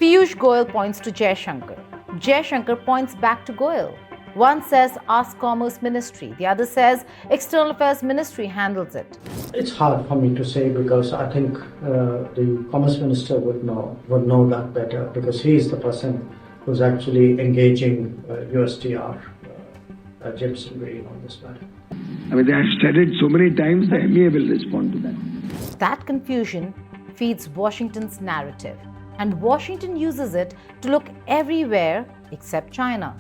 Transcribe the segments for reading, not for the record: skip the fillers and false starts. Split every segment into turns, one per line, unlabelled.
Piyush Goyal points to Jaishankar. Jaishankar points back to Goyal. One says ask Commerce Ministry, the other says External Affairs Ministry handles it.
It's hard for me to say because I think the Commerce Minister would know that better because he is the person who's actually engaging USTR, Jimson Green on this matter.
I mean, they have said it so many times, the MEA will respond to that.
That confusion feeds Washington's narrative, and Washington uses it to look everywhere except China.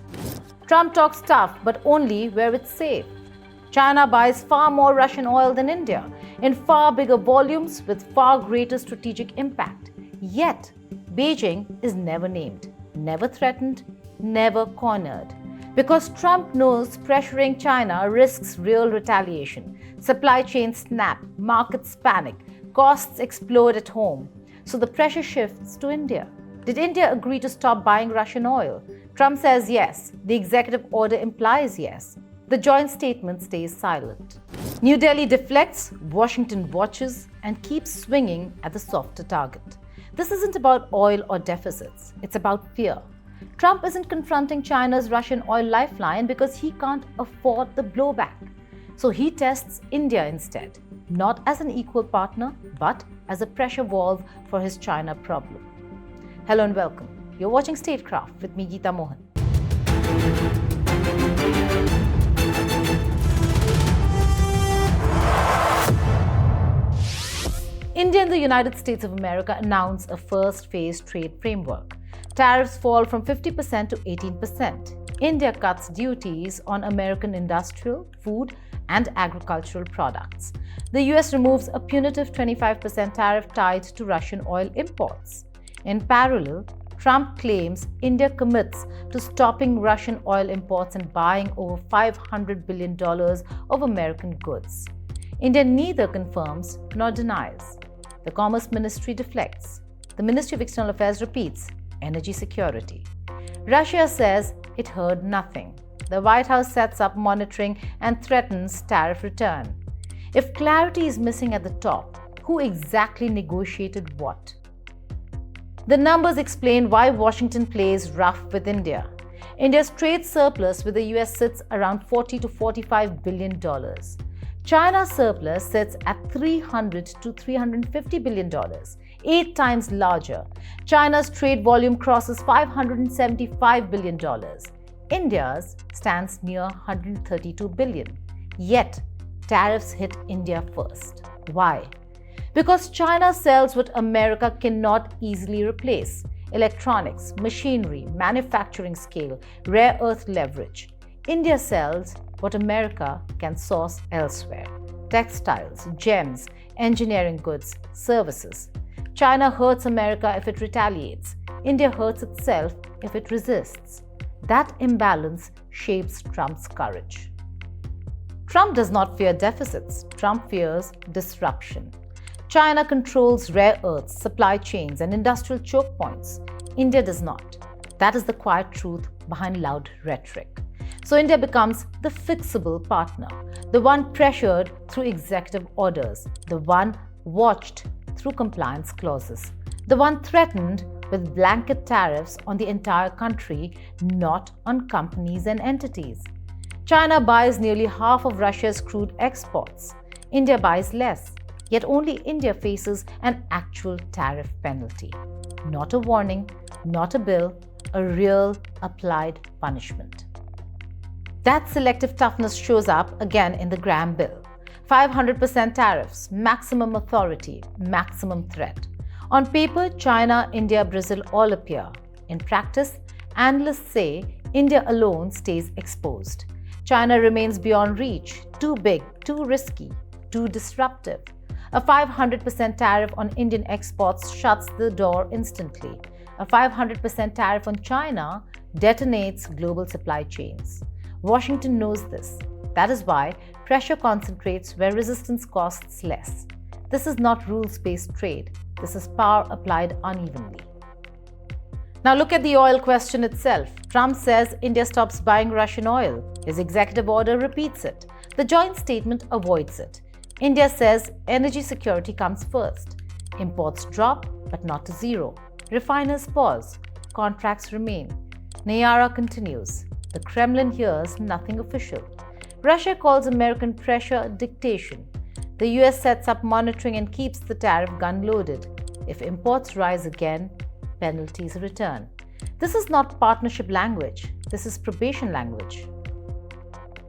Trump talks tough, but only where it's safe. China buys far more Russian oil than India, in far bigger volumes with far greater strategic impact. Yet, Beijing is never named, never threatened, never cornered. Because Trump knows pressuring China risks real retaliation. Supply chains snap, markets panic, costs explode at home. So the pressure shifts to India. Did India agree to stop buying Russian oil? Trump says yes. The executive order implies yes. The joint statement stays silent. New Delhi deflects, Washington watches, and keeps swinging at the softer target. This isn't about oil or deficits. It's about fear. Trump isn't confronting China's Russian oil lifeline because he can't afford the blowback. So he tests India instead, not as an equal partner, but as a pressure valve for his China problem. Hello and welcome. You're watching Statecraft with me, Geeta Mohan. India and the United States of America announce a first phase trade framework. Tariffs fall from 50% to 18%. India cuts duties on American industrial, food, and agricultural products. The US removes a punitive 25% tariff tied to Russian oil imports. In parallel, Trump claims India commits to stopping Russian oil imports and buying over $500 billion of American goods. India neither confirms nor denies. The Commerce Ministry deflects. The Ministry of External Affairs repeats energy security. Russia says it heard nothing. The White House sets up monitoring and threatens tariff return. If clarity is missing at the top, who exactly negotiated what? The numbers explain why Washington plays rough with India. India's trade surplus with the US sits around $40 to $45 billion. China's surplus sits at $300 to $350 billion, 8 times larger. China's trade volume crosses $575 billion. India's stands near $132 billion. Yet, tariffs hit India first. Why? Because China sells what America cannot easily replace: electronics, machinery, manufacturing scale, rare earth leverage. India sells what America can source elsewhere: textiles, gems, engineering goods, services. China hurts America if it retaliates. India hurts itself if it resists. That imbalance shapes Trump's courage. Trump does not fear deficits. Trump fears disruption. China controls rare earths, supply chains, and industrial choke points. India does not. That is the quiet truth behind loud rhetoric. So India becomes the fixable partner, the one pressured through executive orders, the one watched through compliance clauses, the one threatened with blanket tariffs on the entire country, not on companies and entities. China buys nearly half of Russia's crude exports. India buys less, yet only India faces an actual tariff penalty. Not a warning, not a bill, a real applied punishment. That selective toughness shows up again in the Graham bill. 500% tariffs, maximum authority, maximum threat. On paper, China, India, Brazil all appear. In practice, analysts say India alone stays exposed. China remains beyond reach, too big, too risky, too disruptive. A 500% tariff on Indian exports shuts the door instantly. A 500% tariff on China detonates global supply chains. Washington knows this. That is why pressure concentrates where resistance costs less. This is not rules-based trade. This is power applied unevenly. Now look at the oil question itself. Trump says India stops buying Russian oil. His executive order repeats it. The joint statement avoids it. India says energy security comes first. Imports drop, but not to zero. Refiners pause. Contracts remain. Nayara continues. The Kremlin hears nothing official. Russia calls American pressure dictation. The US sets up monitoring and keeps the tariff gun loaded. If imports rise again, penalties return. This is not partnership language. This is probation language.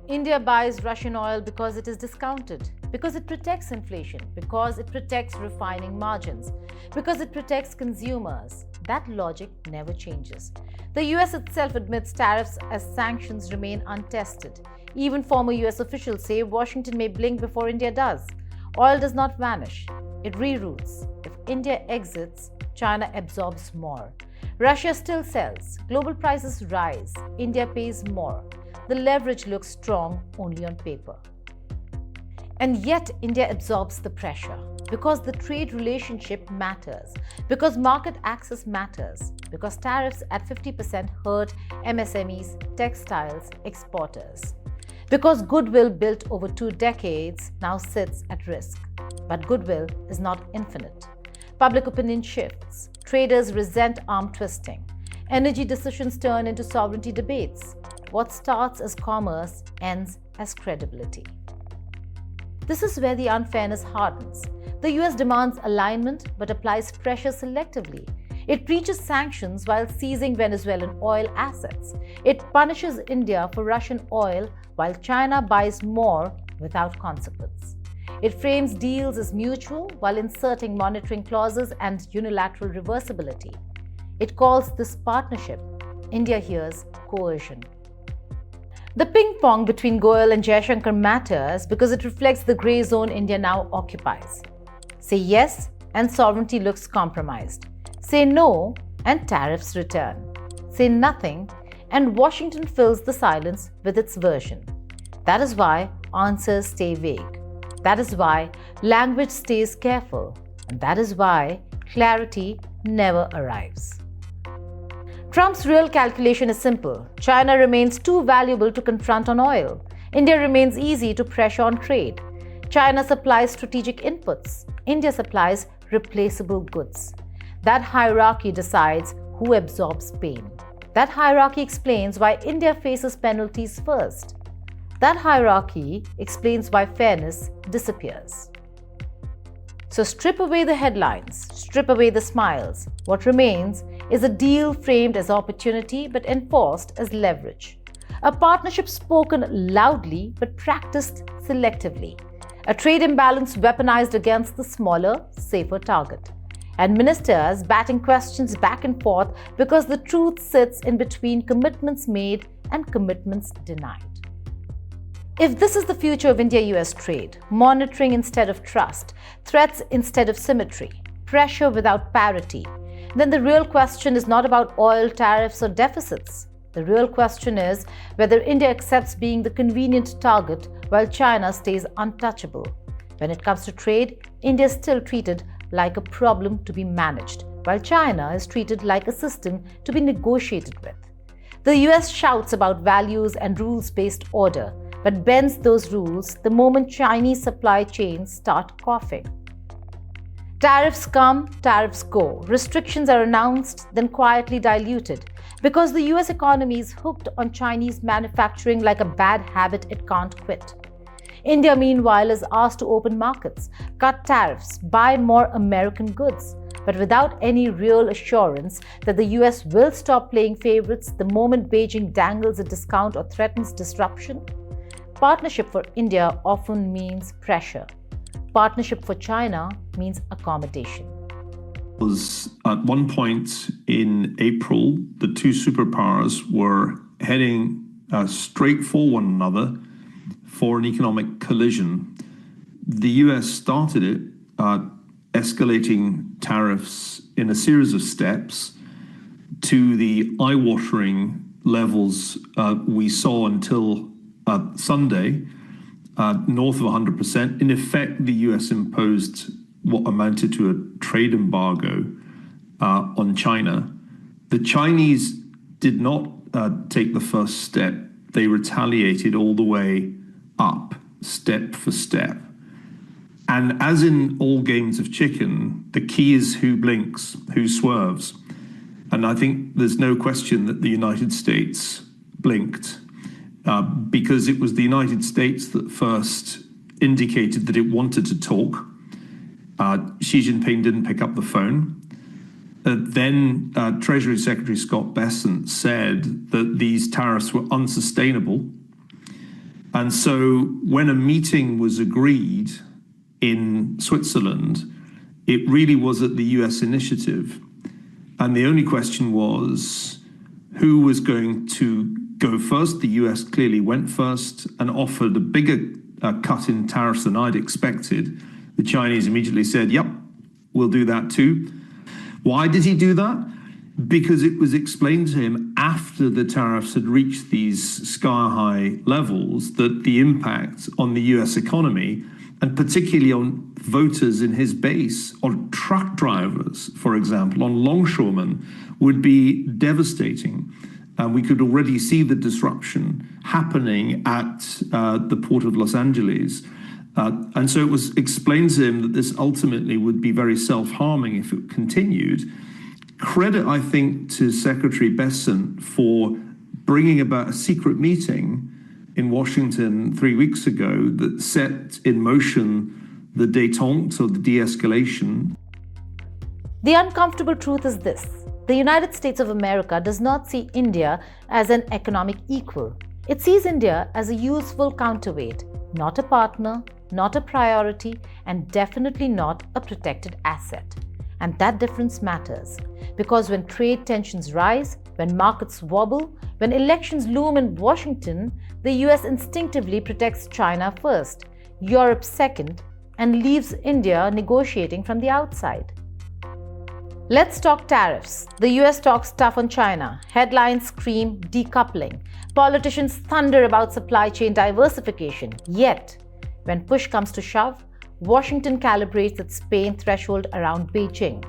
India buys Russian oil because it is discounted, because it protects inflation, because it protects refining margins, because it protects consumers. That logic never changes. The US itself admits tariffs as sanctions remain untested. Even former US officials say Washington may blink before India does. Oil does not vanish. It reroutes. If India exits, China absorbs more. Russia still sells. Global prices rise. India pays more. The leverage looks strong only on paper. And yet, India absorbs the pressure because the trade relationship matters, because market access matters, because tariffs at 50% hurt MSMEs, textiles, exporters, because goodwill built over 2 decades now sits at risk. But goodwill is not infinite. Public opinion shifts. Traders resent arm twisting. Energy decisions turn into sovereignty debates. What starts as commerce ends as credibility. This is where the unfairness hardens. The US demands alignment but applies pressure selectively. It preaches sanctions while seizing Venezuelan oil assets. It punishes India for Russian oil while China buys more without consequence. It frames deals as mutual while inserting monitoring clauses and unilateral reversibility. It calls this partnership. India hears coercion. The ping-pong between Goyal and Jaishankar matters because it reflects the grey zone India now occupies. Say yes, and sovereignty looks compromised. Say no, and tariffs return. Say nothing, and Washington fills the silence with its version. That is why answers stay vague. That is why language stays careful. And that is why clarity never arrives. Trump's real calculation is simple. China remains too valuable to confront on oil. India remains easy to pressure on trade. China supplies strategic inputs. India supplies replaceable goods. That hierarchy decides who absorbs pain. That hierarchy explains why India faces penalties first. That hierarchy explains why fairness disappears. So strip away the headlines, strip away the smiles. What remains is a deal framed as opportunity but enforced as leverage. A partnership spoken loudly but practiced selectively. A trade imbalance weaponized against the smaller, safer target. And ministers batting questions back and forth because the truth sits in between commitments made and commitments denied. If this is the future of India-US trade, monitoring instead of trust, threats instead of symmetry, pressure without parity, then the real question is not about oil tariffs or deficits. The real question is whether India accepts being the convenient target while China stays untouchable. When it comes to trade, India is still treated like a problem to be managed, while China is treated like a system to be negotiated with. The US shouts about values and rules-based order, but bends those rules the moment Chinese supply chains start coughing. Tariffs come, tariffs go. Restrictions are announced, then quietly diluted, because the US economy is hooked on Chinese manufacturing like a bad habit it can't quit. India, meanwhile, is asked to open markets, cut tariffs, buy more American goods, but without any real assurance that the US will stop playing favorites the moment Beijing dangles a discount or threatens disruption. Partnership for India often means pressure. Partnership for China means accommodation.
At one point in April, the two superpowers were heading straight for one another for an economic collision. The US started it, escalating tariffs in a series of steps to the eye-watering levels we saw until Sunday, north of 100%. In effect, the US imposed what amounted to a trade embargo on China. The Chinese did not take the first step. They retaliated all the way up, step for step. And as in all games of chicken, the key is who blinks, who swerves. And I think there's no question that the United States blinked because it was the United States that first indicated that it wanted to talk. Xi Jinping didn't pick up the phone. Then Treasury Secretary Scott Bessent said that these tariffs were unsustainable. And so when a meeting was agreed in Switzerland, it really was at the US initiative. And the only question was who was going to go first. The US clearly went first and offered a bigger cut in tariffs than I'd expected. The Chinese immediately said, yep, we'll do that too. Why did he do that? Because it was explained to him after the tariffs had reached these sky-high levels that the impact on the US economy, and particularly on voters in his base, on truck drivers, for example, on longshoremen, would be devastating. And we could already see the disruption happening at the port of Los Angeles. And so it was explained to him that this ultimately would be very self-harming if it continued. Credit, I think, to Secretary Bessent for bringing about a secret meeting in Washington 3 weeks ago that set in motion the détente or the de-escalation.
The uncomfortable truth is this: the United States of America does not see India as an economic equal. It sees India as a useful counterweight, not a partner, not a priority, and definitely not a protected asset. And that difference matters, because when trade tensions rise, when markets wobble, when elections loom in Washington, the US instinctively protects China first, Europe second, and leaves India negotiating from the outside. Let's talk tariffs. The US talks tough on China. Headlines scream decoupling. Politicians thunder about supply chain diversification. Yet, when push comes to shove, Washington calibrates its pain threshold around Beijing.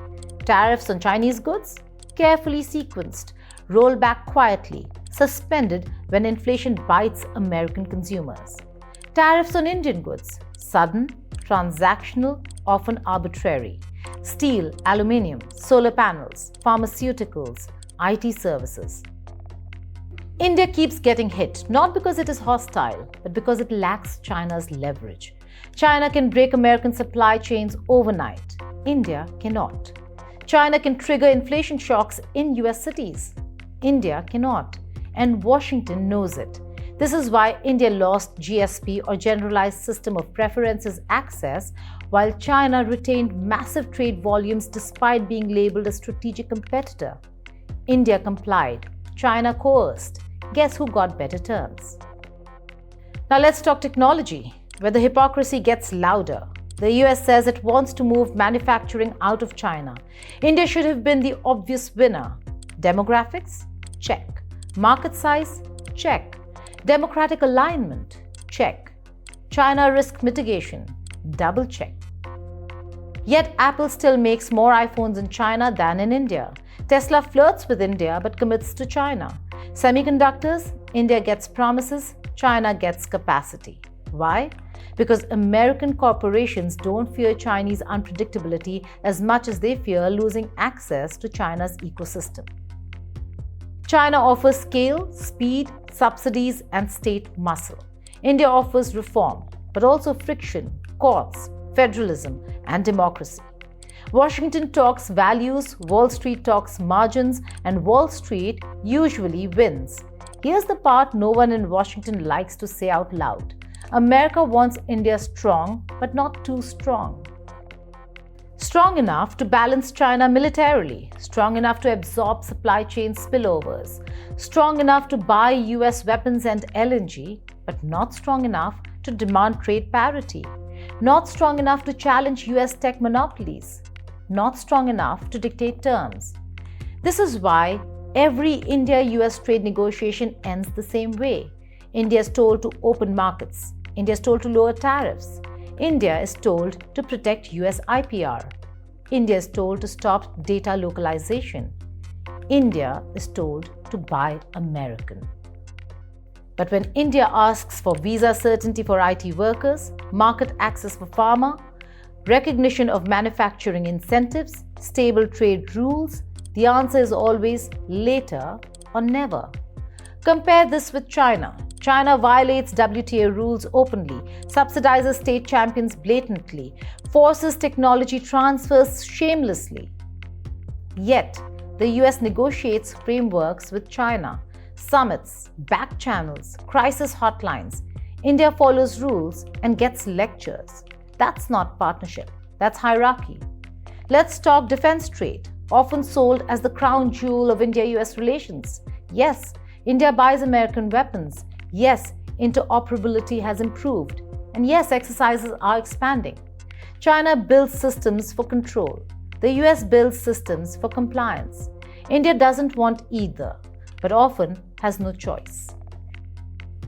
Tariffs on Chinese goods? Carefully sequenced, rolled back quietly, suspended when inflation bites American consumers. Tariffs on Indian goods? Sudden, transactional, often arbitrary. Steel, aluminium, solar panels, pharmaceuticals, IT services. India keeps getting hit, not because it is hostile, but because it lacks China's leverage. China can break American supply chains overnight. India cannot. China can trigger inflation shocks in US cities. India cannot. And Washington knows it. This is why India lost GSP or Generalized System of Preferences access, while China retained massive trade volumes despite being labeled a strategic competitor. India complied. China coerced. Guess who got better terms? Now let's talk technology, where the hypocrisy gets louder. The US says it wants to move manufacturing out of China. India should have been the obvious winner. Demographics? Check. Market size? Check. Democratic alignment? Check. China risk mitigation? Double check. Yet Apple still makes more iPhones in China than in India. Tesla flirts with India but commits to China. Semiconductors? India gets promises, China gets capacity. Why? Because American corporations don't fear Chinese unpredictability as much as they fear losing access to China's ecosystem. China offers scale, speed, subsidies, and state muscle. India offers reform, but also friction, courts, federalism, and democracy. Washington talks values, Wall Street talks margins, and Wall Street usually wins. Here's the part no one in Washington likes to say out loud. America wants India strong, but not too strong. Strong enough to balance China militarily, strong enough to absorb supply chain spillovers, strong enough to buy US weapons and LNG, but not strong enough to demand trade parity, not strong enough to challenge US tech monopolies, not strong enough to dictate terms. This is why every India-US trade negotiation ends the same way. India is told to open markets. India is told to lower tariffs. India is told to protect US IPR. India is told to stop data localization. India is told to buy American. But when India asks for visa certainty for IT workers, market access for pharma, recognition of manufacturing incentives, stable trade rules, The answer is always later or never. Compare this with China. China violates WTA rules openly, subsidizes state champions blatantly, forces technology transfers shamelessly. Yet, the US negotiates frameworks with China, summits, back channels, crisis hotlines. India follows rules and gets lectures. That's not partnership, that's hierarchy. Let's talk defense trade, often sold as the crown jewel of India-US relations. Yes, India buys American weapons. Yes, interoperability has improved. And yes, exercises are expanding. China builds systems for control. The US builds systems for compliance. India doesn't want either, but often has no choice.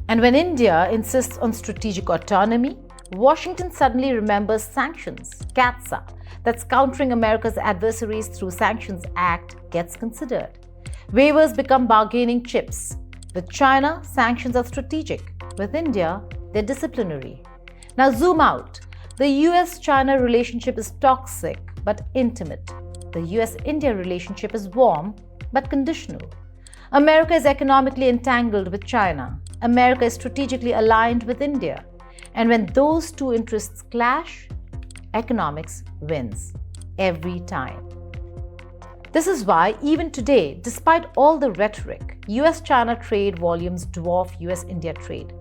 And when India insists on strategic autonomy, Washington suddenly remembers sanctions, CAATSA, that's countering America's adversaries through Sanctions Act gets considered. Waivers become bargaining chips. With China, sanctions are strategic. With India, they're disciplinary. Now zoom out. The US-China relationship is toxic but intimate. The US-India relationship is warm but conditional. America is economically entangled with China. America is strategically aligned with India. And when those two interests clash, economics wins every time. This is why, even today, despite all the rhetoric, US-China trade volumes dwarf US-India trade.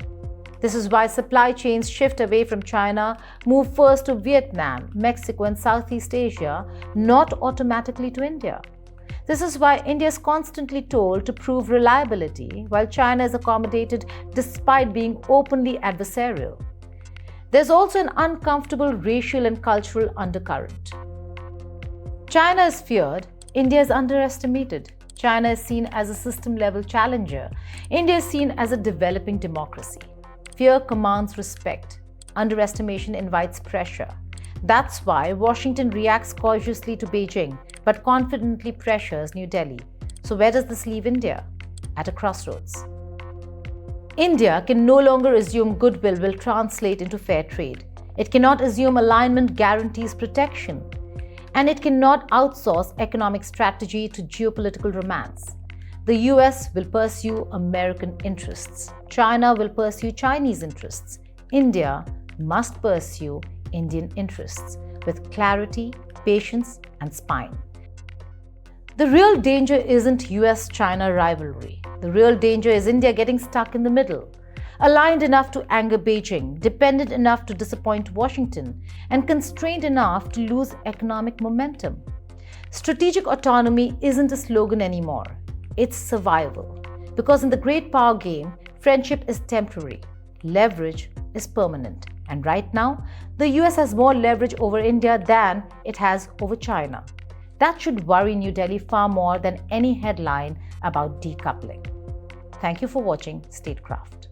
This is why supply chains shift away from China, move first to Vietnam, Mexico, and Southeast Asia, not automatically to India. This is why India is constantly told to prove reliability, while China is accommodated despite being openly adversarial. There's also an uncomfortable racial and cultural undercurrent. China is feared, India is underestimated. China is seen as a system-level challenger. India is seen as a developing democracy. Fear commands respect. Underestimation invites pressure. That's why Washington reacts cautiously to Beijing, but confidently pressures New Delhi. So where does this leave India? At a crossroads. India can no longer assume goodwill will translate into fair trade. It cannot assume alignment guarantees protection. And it cannot outsource economic strategy to geopolitical romance. The US will pursue American interests. China will pursue Chinese interests. India must pursue Indian interests with clarity, patience, and spine. The real danger isn't US-China rivalry. The real danger is India getting stuck in the middle, aligned enough to anger Beijing, dependent enough to disappoint Washington, and constrained enough to lose economic momentum. Strategic autonomy isn't a slogan anymore. It's survival. Because in the great power game, friendship is temporary, leverage is permanent. And right now, the US has more leverage over India than it has over China. That should worry New Delhi far more than any headline about decoupling. Thank you for watching Statecraft.